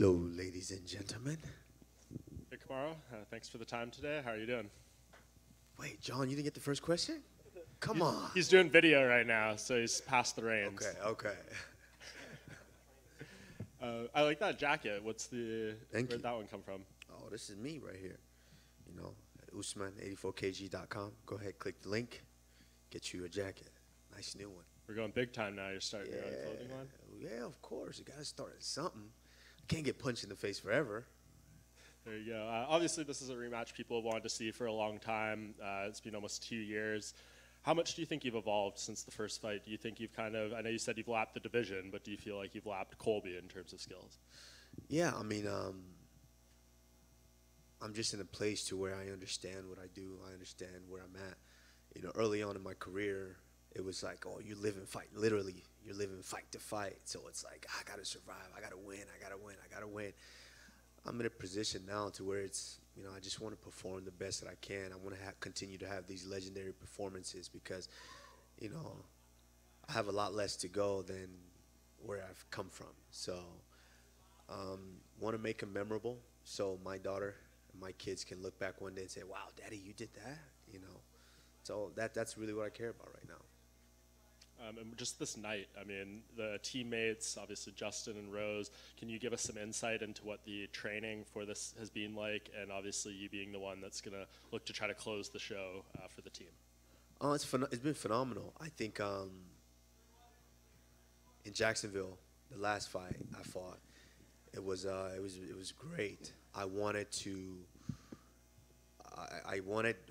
Hello, ladies and gentlemen. Hey, Kamaru. Thanks for the time today. How are you doing? Wait, John, you didn't get the first question? Come on. He's doing video right now, so he's passed the reins. Okay. I like that jacket. Where'd that one come from? Oh, this is me right here. You know, at Usman84kg.com. Go ahead, click the link. Get you a jacket. Nice new one. We're going big time now. You're starting your own clothing line? Yeah, of course. You got to start at something. Can't get punched in the face forever. There you go. Obviously, this is a rematch people have wanted to see for a long time. It's been almost 2 years. How much do you think you've evolved since the first fight? Do you think you've I know you said you've lapped the division, but do you feel like you've lapped Colby in terms of skills? Yeah, I mean, I'm just in a place to where I understand what I do. I understand where I'm at. You know, early on in my career, it was like, oh, you live and fight. Literally, you're living fight to fight. So it's like, I got to survive. I got to win. I got to win. I'm in a position now to where it's, you know, I just want to perform the best that I can. I want to continue to have these legendary performances because, you know, I have a lot less to go than where I've come from. So want to make them memorable so my daughter and my kids can look back one day and say, wow, Daddy, you did that, you know. So that's really what I care about right now. And just this night, I mean, the teammates, obviously Justin and Rose, can you give us some insight into what the training for this has been like, and obviously you being the one that's going to look to try to close the show for the team? It's been phenomenal. I think in Jacksonville, the last fight I fought, it was great. I wanted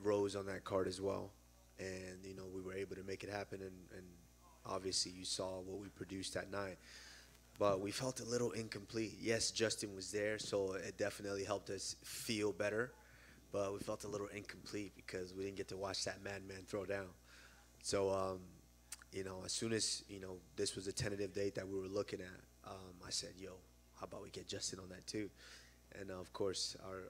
Rose on that card as well, and you know we were able to make it happen, and obviously you saw what we produced that night, but we felt a little incomplete. Yes, Justin was there, so it definitely helped us feel better, but we felt a little incomplete because we didn't get to watch that madman throw down. So, you know, as soon as, you know, this was a tentative date that we were looking at, I said, yo, how about we get Justin on that too? And of course, our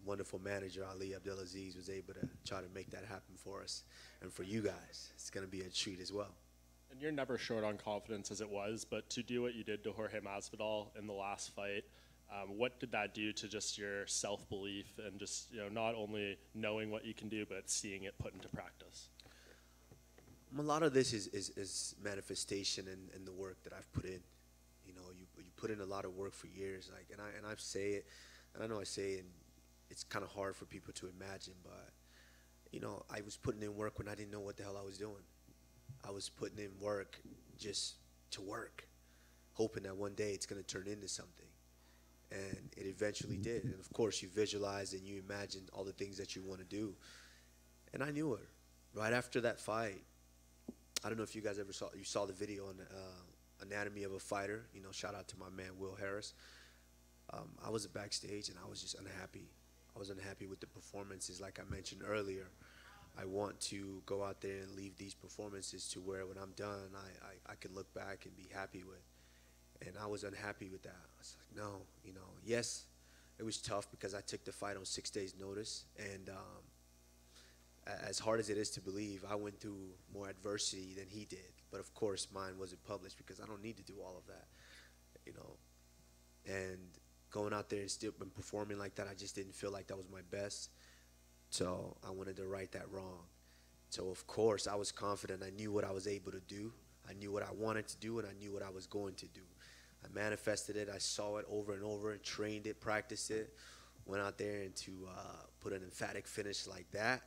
wonderful manager, Ali Abdelaziz, was able to try to make that happen for us. And for you guys, it's going to be a treat as well. And you're never short on confidence as it was, but to do what you did to Jorge Masvidal in the last fight, what did that do to just your self-belief and just, you know, not only knowing what you can do, but seeing it put into practice? A lot of this is manifestation and the work that I've put in. You know, you put in a lot of work for years, like, and I say it, and I know I say it, and it's kind of hard for people to imagine, but you know, I was putting in work when I didn't know what the hell I was doing. I was putting in work just to work, hoping that one day it's going to turn into something. And it eventually did. And of course, you visualize and you imagine all the things that you want to do. And I knew it. Right after that fight, I don't know if you guys ever saw the video on Anatomy of a Fighter. You know, shout out to my man, Will Harris. I was backstage and I was just unhappy. I was unhappy with the performances, like I mentioned earlier. I want to go out there and leave these performances to where when I'm done, I can look back and be happy with. And I was unhappy with that. I was like, no, you know, yes, it was tough because I took the fight on 6 days' notice. And as hard as it is to believe, I went through more adversity than he did. But of course, mine wasn't published because I don't need to do all of that, you know. And going out there and still been performing like that, I just didn't feel like that was my best. So I wanted to right that wrong. So of course I was confident. I knew what I was able to do. I knew what I wanted to do, and I knew what I was going to do. I manifested it. I saw it over and over and trained it, practiced it. Went out there and to put an emphatic finish like that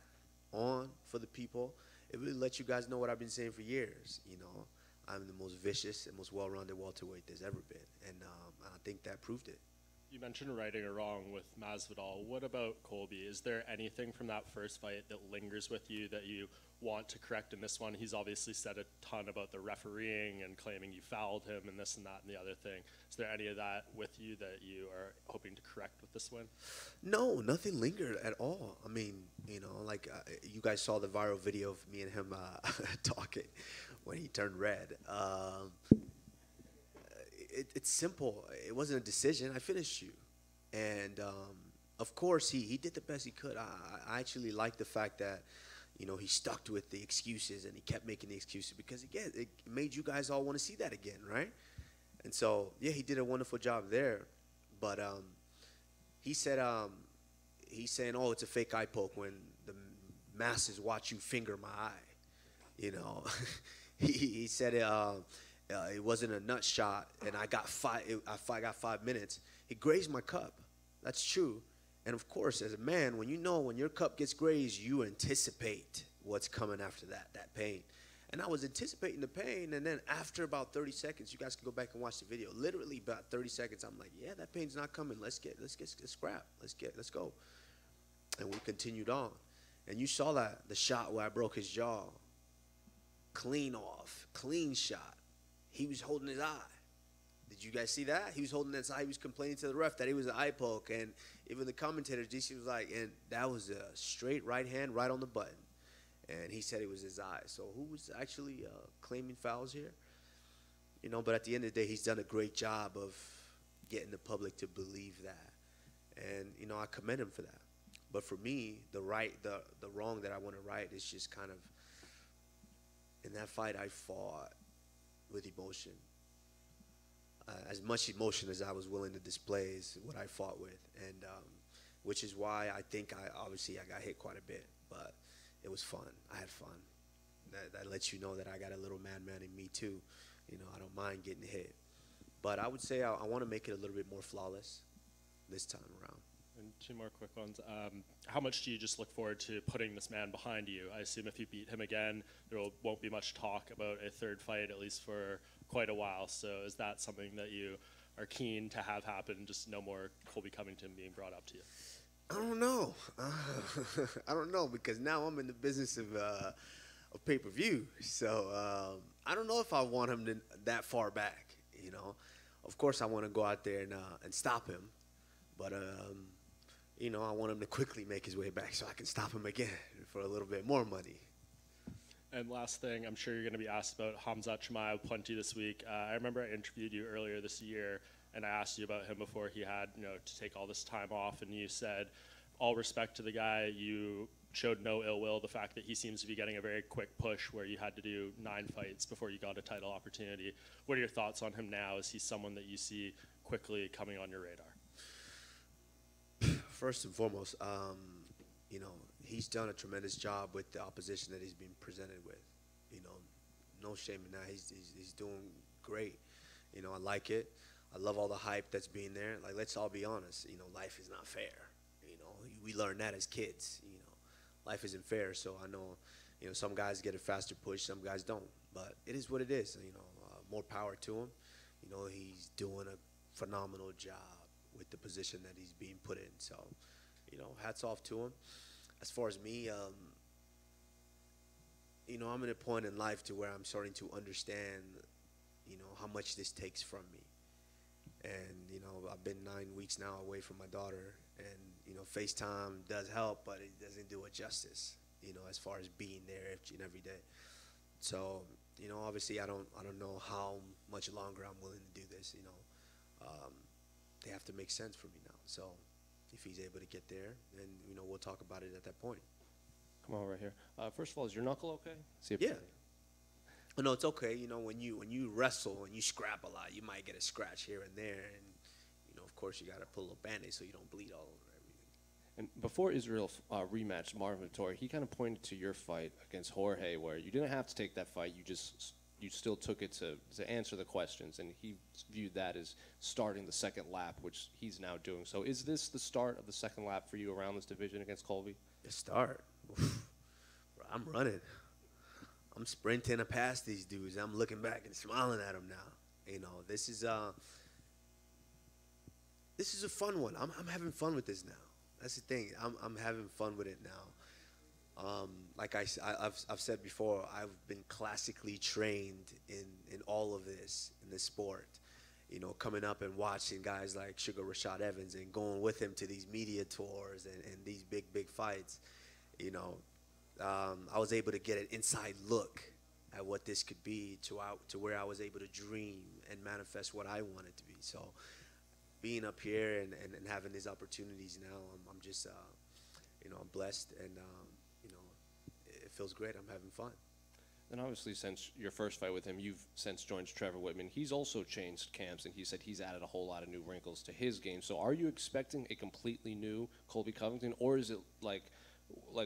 on for the people. It really lets you guys know what I've been saying for years. You know, I'm the most vicious and most well-rounded welterweight there's ever been, and I think that proved it. You mentioned righting a wrong with Masvidal. What about Colby? Is there anything from that first fight that lingers with you that you want to correct in this one? He's obviously said a ton about the refereeing and claiming you fouled him and this and that and the other thing. Is there any of that with you that you are hoping to correct with this win? No, nothing lingered at all. I mean, you know, like you guys saw the viral video of me and him talking when he turned red. It's simple. It wasn't a decision. I finished you. And, of course, he did the best he could. I actually like the fact that, you know, he stuck with the excuses and he kept making the excuses because, again, it made you guys all want to see that again, right? And so, yeah, he did a wonderful job there. But he said he's saying, oh, it's a fake eye poke when the masses watch you finger my eye. You know, he said it wasn't a nut shot, and I got 5 minutes. He grazed my cup. That's true. And of course, as a man, when your cup gets grazed, you anticipate what's coming after that pain. And I was anticipating the pain, and then after about 30 seconds, you guys can go back and watch the video. Literally about 30 seconds, I'm like, yeah, that pain's not coming. Let's scrap. Let's go. And we continued on. And you saw the shot where I broke his jaw. Clean off, clean shot. He was holding his eye. Did you guys see that? He was holding his eye. He was complaining to the ref that he was an eye poke. And even the commentator, DC, was like, and that was a straight right hand right on the button. And he said it was his eye. So who was actually claiming fouls here? You know, but at the end of the day, he's done a great job of getting the public to believe that. And, you know, I commend him for that. But for me, the wrong that I want to right is just kind of, in that fight, I fought with emotion. As much emotion as I was willing to display is what I fought with. And which is why I think I got hit quite a bit. But it was fun. I had fun. That lets you know that I got a little madman in me too. You know, I don't mind getting hit. But I would say I want to make it a little bit more flawless this time around. And two more quick ones. How much do you just look forward to putting this man behind you? I assume if you beat him again, there won't be much talk about a third fight, at least for quite a while. So is that something that you are keen to have happen, just no more Colby Covington being brought up to you? I don't know. I don't know, because now I'm in the business of pay-per-view. So I don't know if I want him that far back, you know. Of course, I want to go out there and stop him. But, you know, I want him to quickly make his way back so I can stop him again for a little bit more money. And last thing, I'm sure you're going to be asked about Khamzat Chimaev plenty this week. I remember I interviewed you earlier this year, and I asked you about him before he had, you know, to take all this time off, and you said, all respect to the guy, you showed no ill will. The fact that he seems to be getting a very quick push where you had to do 9 fights before you got a title opportunity. What are your thoughts on him now? Is he someone that you see quickly coming on your radar? First and foremost, you know, he's done a tremendous job with the opposition that he's been presented with. You know, no shame in that. He's doing great. You know, I like it. I love all the hype that's being there. Like, let's all be honest. You know, life is not fair. You know, we learn that as kids. You know, life isn't fair. So I know, you know, some guys get a faster push, some guys don't. But it is what it is. You know, more power to him. You know, he's doing a phenomenal job with the position that he's being put in. So, you know, hats off to him. As far as me, you know, I'm at a point in life to where I'm starting to understand, you know, how much this takes from me. And, you know, I've been 9 weeks now away from my daughter, and, you know, FaceTime does help, but it doesn't do it justice, you know, as far as being there each and every day. So, you know, obviously I don't know how much longer I'm willing to do this, you know. They have to make sense for me now. So if he's able to get there, then, you know, we'll talk about it at that point. Come on, right here. First of all, is your knuckle okay? See if yeah. Oh, no, it's okay. You know, when you wrestle and you scrap a lot, you might get a scratch here and there. And, you know, of course, you got to pull a Band-Aid so you don't bleed all over everything. And before Israel rematch Marvin Vettori, he kind of pointed to your fight against Jorge, where you didn't have to take that fight. You still took it to answer the questions, and he viewed that as starting the second lap, which he's now doing. So is this the start of the second lap for you around this division against Colby? The start? Oof. Bro, I'm running. I'm sprinting past these dudes. I'm looking back and smiling at them now. You know, this is a fun one. I'm having fun with this now. That's the thing. I'm having fun with it now. Like I've said before, I've been classically trained in all of this, in this sport. You know, coming up and watching guys like Sugar Rashad Evans and going with him to these media tours and these big fights. You know, I was able to get an inside look at what this could be to where I was able to dream and manifest what I wanted to be. So being up here and having these opportunities now, I'm just, you know, I'm blessed, and, you know, it feels great. I'm having fun. And obviously, since your first fight with him, you've since joined Trevor Whitman. He's also changed camps, and he said he's added a whole lot of new wrinkles to his game. So are you expecting a completely new Colby Covington, or is it like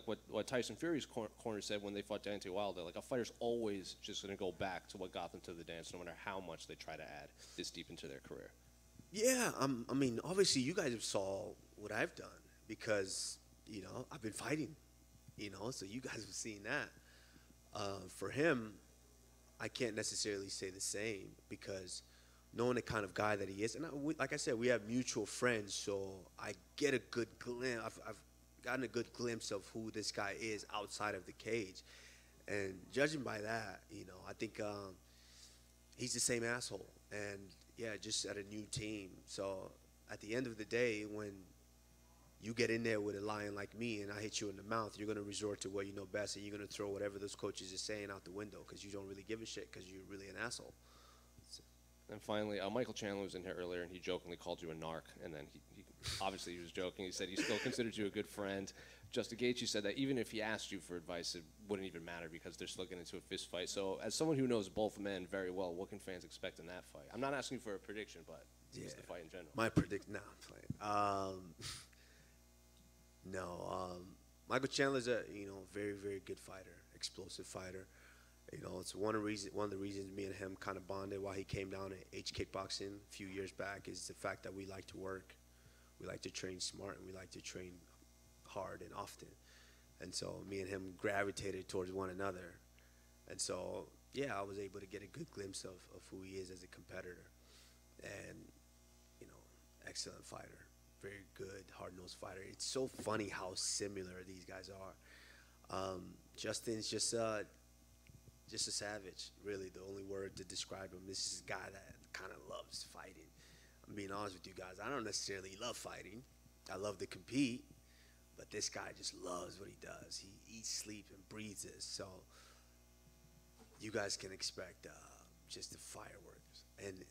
what Tyson Fury's corner said when they fought Deontay Wilder, like a fighter's always just going to go back to what got them to the dance, no matter how much they try to add this deep into their career? Yeah, I mean, obviously you guys have saw what I've done because, you know, I've been fighting, you know, so you guys have seen that. For him, I can't necessarily say the same because knowing the kind of guy that he is, and like I said, we have mutual friends, so I get a good glimpse. I've gotten a good glimpse of who this guy is outside of the cage, and judging by that, you know, I think he's the same asshole, and yeah, just at a new team. So at the end of the day, when you get in there with a lion like me and I hit you in the mouth, you're going to resort to what you know best, and you're going to throw whatever those coaches are saying out the window because you don't really give a shit because you're really an asshole. So. And finally, Michael Chandler was in here earlier, and he jokingly called you a narc, and then he obviously he was joking. He said he still considered you a good friend. Justin Gaethje said that even if he asked you for advice, it wouldn't even matter because they're still getting into a fist fight. So as someone who knows both men very well, what can fans expect in that fight? I'm not asking for a prediction, but just the fight in general. My prediction? No, I'm playing. No, Michael Chandler's a very, very good fighter, explosive fighter. You know, it's one of the reasons me and him kind of bonded while he came down to H Kickboxing a few years back is the fact that we like to work, we like to train smart, and we like to train hard and often. And so me and him gravitated towards one another. And so yeah, I was able to get a good glimpse of who he is as a competitor, and you know, excellent fighter. Very good, hard-nosed fighter. It's so funny how similar these guys are. Justin's just a savage, really. The only word to describe him. This is a guy that kind of loves fighting. I'm being honest with you guys. I don't necessarily love fighting. I love to compete, but this guy just loves what he does. He eats, sleeps, and breathes this. So you guys can expect just the fireworks. And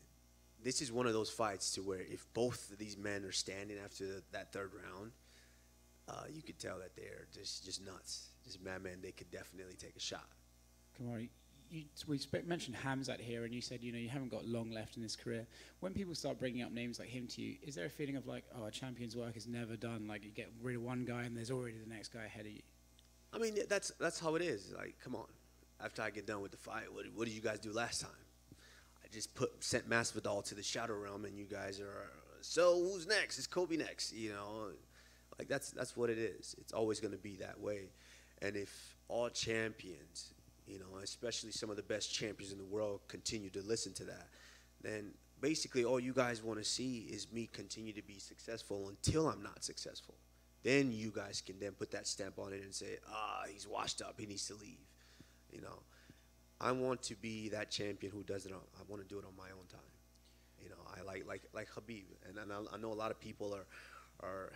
this is one of those fights to where if both of these men are standing after that third round, you could tell that they're just nuts, just madmen. They could definitely take a shot. Kamaru, we mentioned Khamzat here, and you said you haven't got long left in this career. When people start bringing up names like him to you, is there a feeling of like, oh, a champion's work is never done? Like you get rid of one guy and there's already the next guy ahead of you. I mean, that's how it is. Like, come on. After I get done with the fight, what did you guys do last time? I just sent Masvidal to the shadow realm, and you guys are, so who's next? Is Colby next? You know, like that's what it is. It's always going to be that way. And if all champions, you know, especially some of the best champions in the world, continue to listen to that, then basically all you guys want to see is me continue to be successful until I'm not successful. Then you guys can then put that stamp on it and say, he's washed up, he needs to leave. You know, I want to be that champion who does it I want to do it on my own time. You know, I like Khabib, and I know a lot of people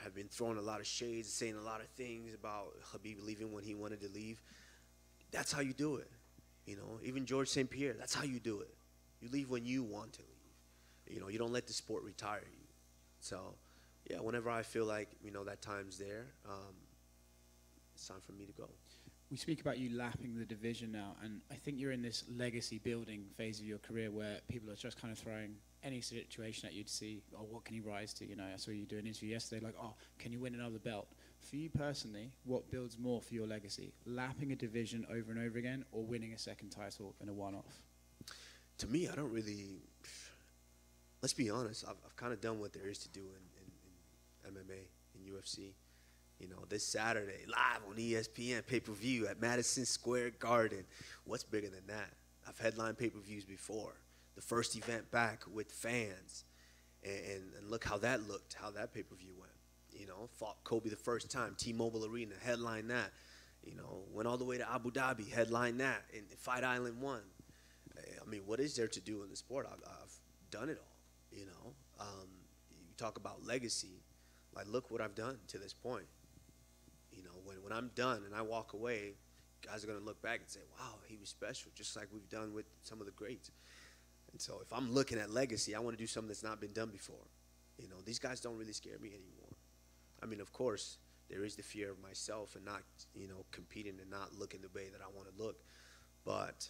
have been throwing a lot of shades, saying a lot of things about Khabib leaving when he wanted to leave. That's how you do it. You know, even George St. Pierre, that's how you do it. You leave when you want to leave. You know, you don't let the sport retire you. So, yeah, whenever I feel like, you know, that time's there, it's time for me to go. We speak about you lapping the division now, and I think you're in this legacy building phase of your career where people are just kind of throwing any situation at you to see, oh, what can he rise to? You know, I saw you do an interview yesterday, like, oh, can you win another belt? For you personally, what builds more for your legacy? Lapping a division over and over again, or winning a second title in a one-off? To me, I don't really, let's be honest, I've kind of done what there is to do in MMA, in UFC. You know, this Saturday, live on ESPN, pay-per-view at Madison Square Garden. What's bigger than that? I've headlined pay-per-views before. The first event back with fans. And look how that looked, how that pay-per-view went. You know, fought Kobe the first time, T-Mobile Arena, headlined that. You know, went all the way to Abu Dhabi, headlined that, in Fight Island 1. I mean, what is there to do in the sport? I've done it all, you know. You talk about legacy. Like, look what I've done to this point. You know, when I'm done and I walk away, guys are going to look back and say, wow, he was special, just like we've done with some of the greats. And so if I'm looking at legacy, I want to do something that's not been done before. You know, these guys don't really scare me anymore. I mean, of course, there is the fear of myself and not, you know, competing and not looking the way that I want to look. But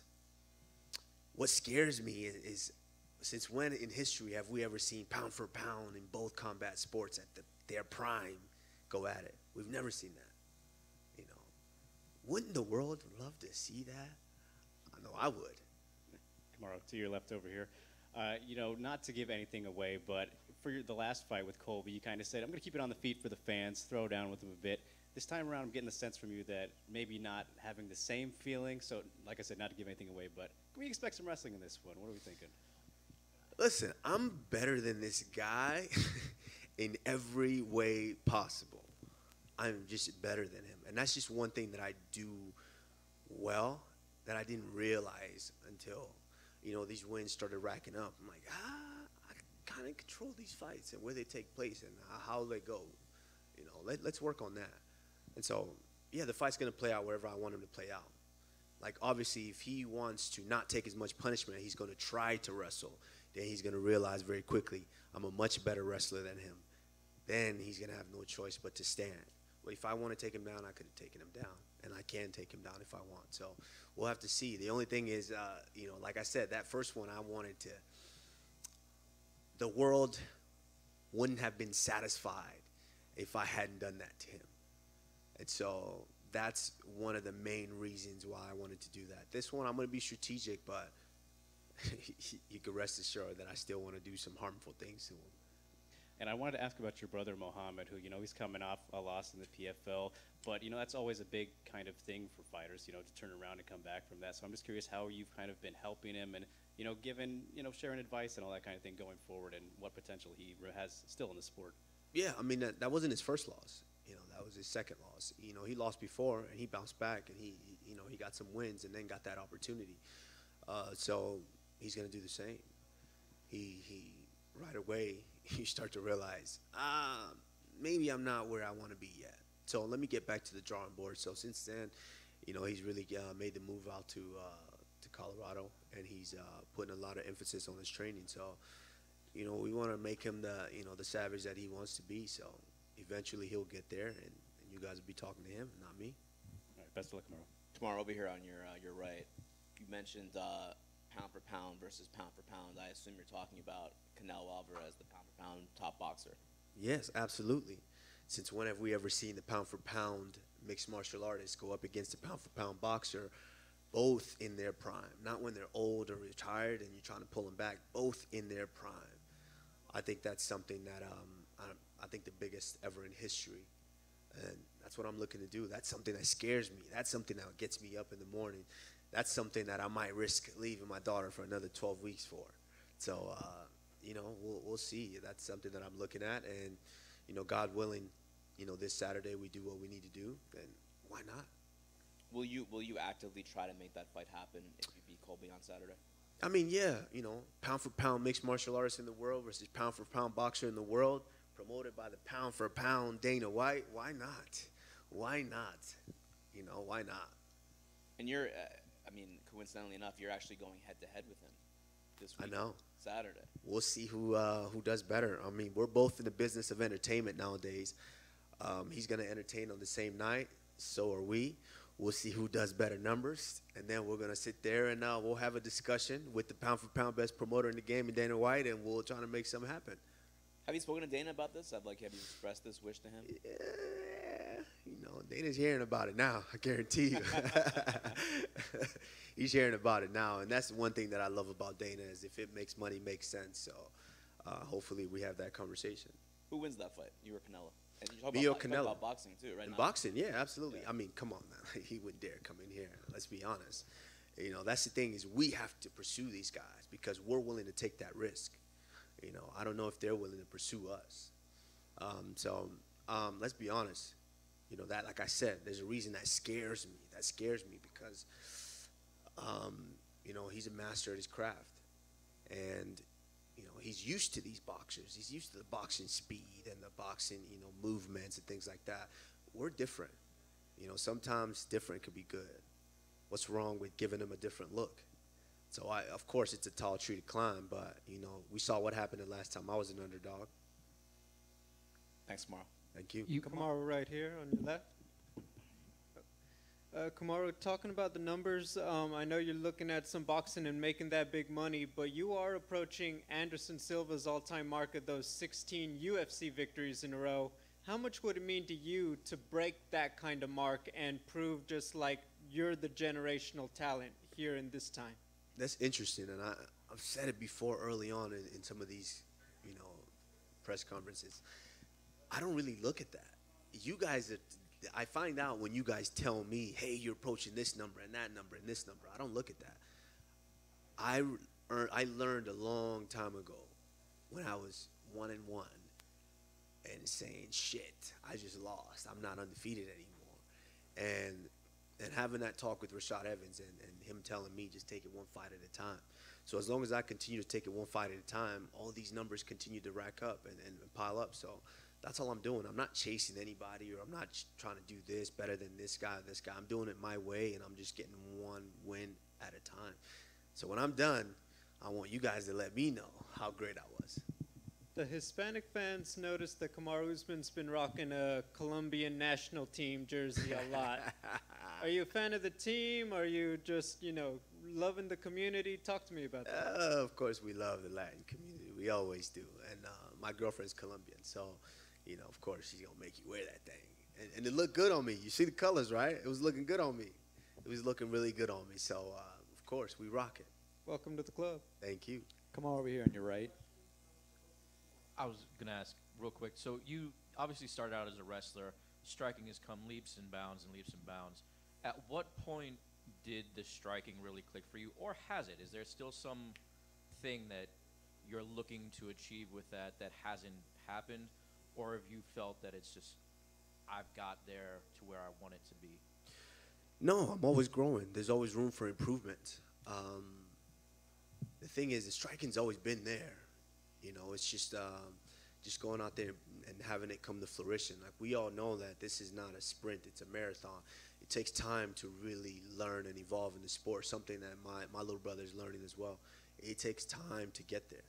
what scares me is since when in history have we ever seen pound for pound in both combat sports at their prime go at it? We've never seen that. You know, wouldn't the world love to see that? I know I would. Kamaru, to your left over here. You know, not to give anything away, but for the last fight with Colby, you kind of said, I'm going to keep it on the feet for the fans, throw down with them a bit. This time around, I'm getting the sense from you that maybe not having the same feeling. So, like I said, not to give anything away, but can we expect some wrestling in this one? What are we thinking? Listen, I'm better than this guy in every way possible. I'm just better than him. And that's just one thing that I do well that I didn't realize until, you know, these wins started racking up. I'm like, I kind of control these fights and where they take place and how they go. You know, let's work on that. And so, yeah, the fight's going to play out wherever I want him to play out. Like, obviously, if he wants to not take as much punishment, he's going to try to wrestle. Then he's going to realize very quickly, I'm a much better wrestler than him. Then he's going to have no choice but to stand. Well, if I want to take him down, I could have taken him down. And I can take him down if I want. So we'll have to see. The only thing is, you know, like I said, that first one I wanted to – the world wouldn't have been satisfied if I hadn't done that to him. And so that's one of the main reasons why I wanted to do that. This one, I'm going to be strategic, but you can rest assured that I still want to do some harmful things to him. And I wanted to ask about your brother Mohammed, who, you know, he's coming off a loss in the PFL. But, you know, that's always a big kind of thing for fighters, you know, to turn around and come back from that. So I'm just curious how you've kind of been helping him and, you know, giving, you know, sharing advice and all that kind of thing going forward and what potential he has still in the sport. Yeah, I mean, that wasn't his first loss. You know, that was his second loss. You know, he lost before, and he bounced back, and he you know, he got some wins and then got that opportunity. So he's going to do the same. He right away, you start to realize, maybe I'm not where I want to be yet. So let me get back to the drawing board. So since then, you know, he's really made the move out to Colorado, and he's putting a lot of emphasis on his training. So, you know, we want to make him the savage that he wants to be. So eventually he'll get there, and you guys will be talking to him, not me. All right, best of luck tomorrow. Tomorrow, over here on your right, you mentioned pound for pound versus pound for pound. I assume you're talking about Canelo Alvarez, the pound for pound top boxer. Yes, absolutely. Since when have we ever seen the pound for pound mixed martial artists go up against the pound for pound boxer, both in their prime? Not when they're old or retired and you're trying to pull them back, both in their prime. I think that's something that I think the biggest ever in history. And that's what I'm looking to do. That's something that scares me. That's something that gets me up in the morning. That's something that I might risk leaving my daughter for another 12 weeks for. So, you know, we'll see. That's something that I'm looking at. And, you know, God willing, you know, this Saturday we do what we need to do, then why not? Will you actively try to make that fight happen if you beat Colby on Saturday? I mean, yeah, you know, pound for pound mixed martial artist in the world versus pound for pound boxer in the world, promoted by the pound for pound Dana White. Why not? Why not? You know, why not? And you're, I mean, coincidentally enough, you're actually going head-to-head with him this week. I know. Saturday. We'll see who does better. I mean, we're both in the business of entertainment nowadays. He's going to entertain on the same night. So are we. We'll see who does better numbers. And then we're going to sit there and we'll have a discussion with the pound-for-pound best promoter in the game, in Dana White, and we'll try to make something happen. Have you spoken to Dana about this? Have you expressed this wish to him? Yeah, you know, Dana's hearing about it now, I guarantee you. He's hearing about it now, and that's one thing that I love about Dana is if it makes money, makes sense. So hopefully we have that conversation. Who wins that fight, you or Canelo? And you Me or talk Canelo? about boxing too, right? In now. boxing, yeah, absolutely. Yeah. I mean, come on, man. He wouldn't dare come in here. Let's be honest. You know, that's the thing is we have to pursue these guys because we're willing to take that risk. You know, I don't know if they're willing to pursue us. So let's be honest. You know, that, like I said, there's a reason that scares me. That scares me because, you know, he's a master at his craft. And, you know, he's used to these boxers. He's used to the boxing speed and the boxing, you know, movements and things like that. We're different. You know, sometimes different could be good. What's wrong with giving them a different look? So, of course, it's a tall tree to climb, but, you know, we saw what happened the last time I was an underdog. Thanks, tomorrow. Thank you. Kamaru right here on your left. Kamaru, talking about the numbers, I know you're looking at some boxing and making that big money, but you are approaching Anderson Silva's all-time mark of those 16 UFC victories in a row. How much would it mean to you to break that kind of mark and prove just like you're the generational talent here in this time? That's interesting, and I've said it before early on in some of these, press conferences. I don't really look at that. You guys I find out when you guys tell me, hey, you're approaching this number and that number and this number. I don't look at that. I learned a long time ago when I was 1-1 and saying, shit, I just lost. I'm not undefeated anymore. And having that talk with Rashad Evans and him telling me just take it one fight at a time. So as long as I continue to take it one fight at a time, all these numbers continue to rack up and pile up. So that's all I'm doing. I'm not chasing anybody, or I'm not trying to do this better than this guy or this guy. I'm doing it my way, and I'm just getting one win at a time. So when I'm done, I want you guys to let me know how great I was. The Hispanic fans noticed that Kamaru Usman's been rocking a Colombian national team jersey a lot. Are you a fan of the team? Are you just, loving the community? Talk to me about that. Of course, we love the Latin community. We always do. And my girlfriend's Colombian, so, of course, she's going to make you wear that thing. And it looked good on me. You see the colors, right? It was looking good on me. It was looking really good on me. So, of course, we rock it. Welcome to the club. Thank you. Come on over here on your right. I was going to ask real quick. So you obviously started out as a wrestler. Striking has come leaps and bounds and leaps and bounds. At what point did the striking really click for you, or has it? Is there still some thing that you're looking to achieve with that hasn't happened, or have you felt that it's just, I've got there to where I want it to be? No, I'm always growing. There's always room for improvement. The thing is, the striking's always been there. It's just going out there and having it come to fruition. Like, we all know that this is not a sprint, it's a marathon. It takes time to really learn and evolve in the sport, something that my little brother is learning as well. It takes time to get there.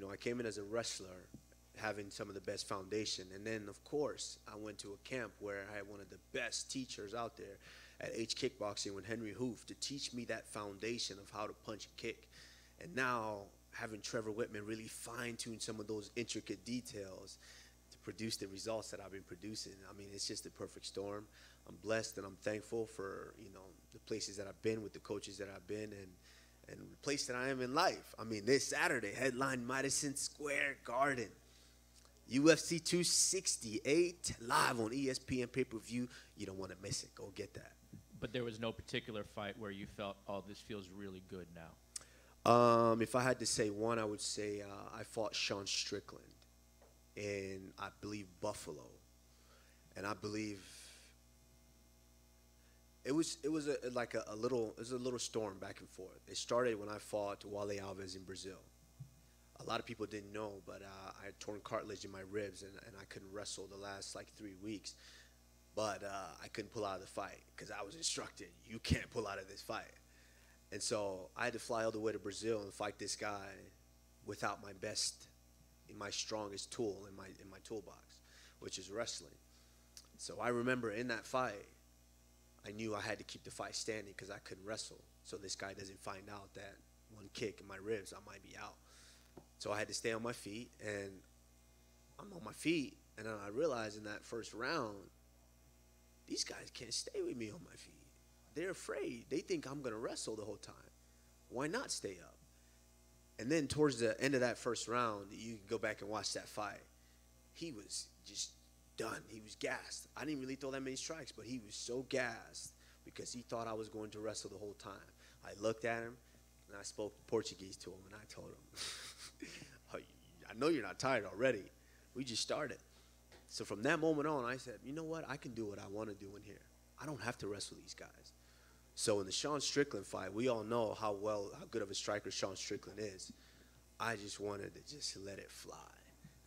I came in as a wrestler having some of the best foundation, and then, of course, I went to a camp where I had one of the best teachers out there at H Kickboxing with Henry Hoof to teach me that foundation of how to punch and kick. And now, having Trevor Whitman really fine-tune some of those intricate details to produce the results that I've been producing. I mean, it's just a perfect storm. I'm blessed and I'm thankful for, the places that I've been with the coaches that I've been and the place that I am in life. I mean, this Saturday, headline Madison Square Garden. UFC 268 live on ESPN pay-per-view. You don't want to miss it. Go get that. But there was no particular fight where you felt, oh, this feels really good now. If I had to say one, I would say I fought Sean Strickland in, I believe, Buffalo, and I believe it was a little storm back and forth. It started when I fought Wale Alves in Brazil. A lot of people didn't know, but I had torn cartilage in my ribs, and I couldn't wrestle the last 3 weeks. But I couldn't pull out of the fight because I was instructed, you can't pull out of this fight. And so I had to fly all the way to Brazil and fight this guy without my strongest tool in my toolbox, which is wrestling. So I remember in that fight, I knew I had to keep the fight standing because I couldn't wrestle. So this guy doesn't find out that one kick in my ribs, I might be out. So I had to stay on my feet, and I'm on my feet, and then I realized in that first round, these guys can't stay with me on my feet. They're afraid. They think I'm going to wrestle the whole time. Why not stay up? And then towards the end of that first round, you can go back and watch that fight. He was just done. He was gassed. I didn't really throw that many strikes, but he was so gassed because he thought I was going to wrestle the whole time. I looked at him, and I spoke Portuguese to him, and I told him, I know you're not tired already. We just started. So from that moment on, I said, you know what? I can do what I want to do in here. I don't have to wrestle these guys. So in the Sean Strickland fight, we all know how good of a striker Sean Strickland is. I just wanted to just let it fly.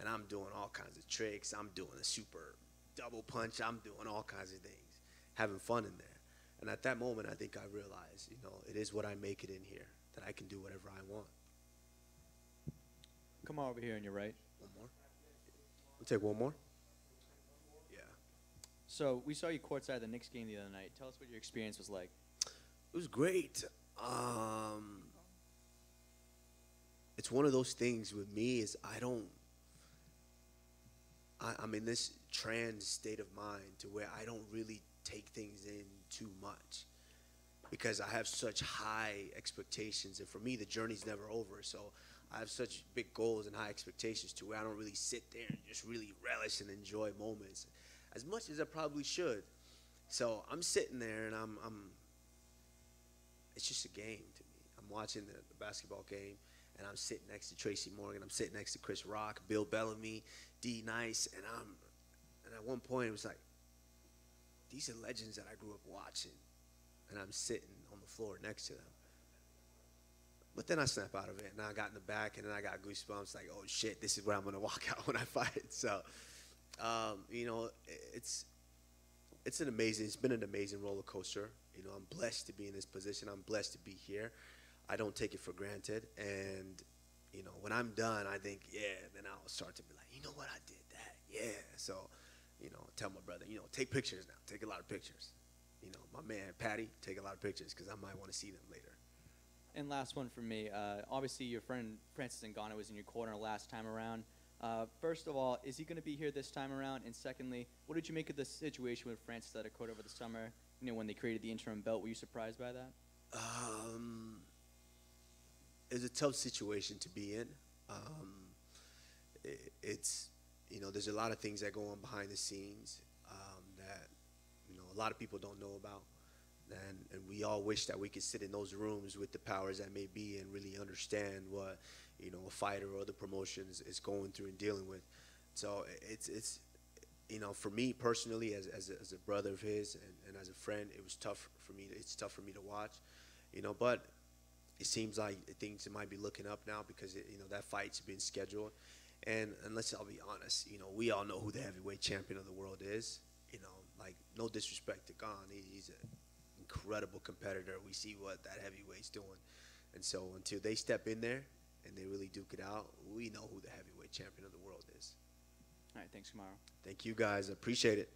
And I'm doing all kinds of tricks. I'm doing a super double punch. I'm doing all kinds of things, having fun in there. And at that moment, I think I realized, it is what I make it in here, that I can do whatever I want. Come on over here on your right. One more? We'll take one more? Yeah. So we saw you courtside at the Knicks game the other night. Tell us what your experience was like. It was great. It's one of those things with me is I'm in this trans state of mind to where I don't really take things in too much because I have such high expectations. And for me, the journey's never over. So I have such big goals and high expectations to where I don't really sit there and just really relish and enjoy moments as much as I probably should. So I'm sitting there and it's just a game to me. I'm watching the basketball game and I'm sitting next to Tracy Morgan. I'm sitting next to Chris Rock, Bill Bellamy, D Nice, and at one point it was like, these are legends that I grew up watching, and I'm sitting on the floor next to them. But then I snap out of it, and I got in the back, and then I got goosebumps, like, oh shit, this is where I'm gonna walk out when I fight. So, you know, it's been an amazing roller coaster. You know, I'm blessed to be in this position. I'm blessed to be here. I don't take it for granted, and you know, when I'm done, I think, yeah, then I'll start to be like, you know what, I did that, yeah. So, you know, tell my brother, you know, take pictures now, take a lot of pictures. You know, my man, Patty, take a lot of pictures because I might want to see them later. And last one from me. Obviously, your friend Francis Ngannou was in your corner last time around. First of all, is he going to be here this time around? And secondly, what did you make of the situation with Francis that occurred over the summer? You know, when they created the interim belt, were you surprised by that? It's a tough situation to be in. It's, you know, there's a lot of things that go on behind the scenes that, you know, a lot of people don't know about. And we all wish that we could sit in those rooms with the powers that may be and really understand what, you know, a fighter or the promotions is going through and dealing with. So it's you know, for me personally, as a brother of his and as a friend, it was tough for me. It's tough for me to watch, you know, but it seems like things might be looking up now because, you know, that fight's been scheduled. And let's all be honest, you know, we all know who the heavyweight champion of the world is. You know, like, no disrespect to Gon. He's an incredible competitor. We see what that heavyweight's doing. And so until they step in there and they really duke it out, we know who the heavyweight champion of the world is. All right, thanks, Kamaru. Thank you, guys. I appreciate it.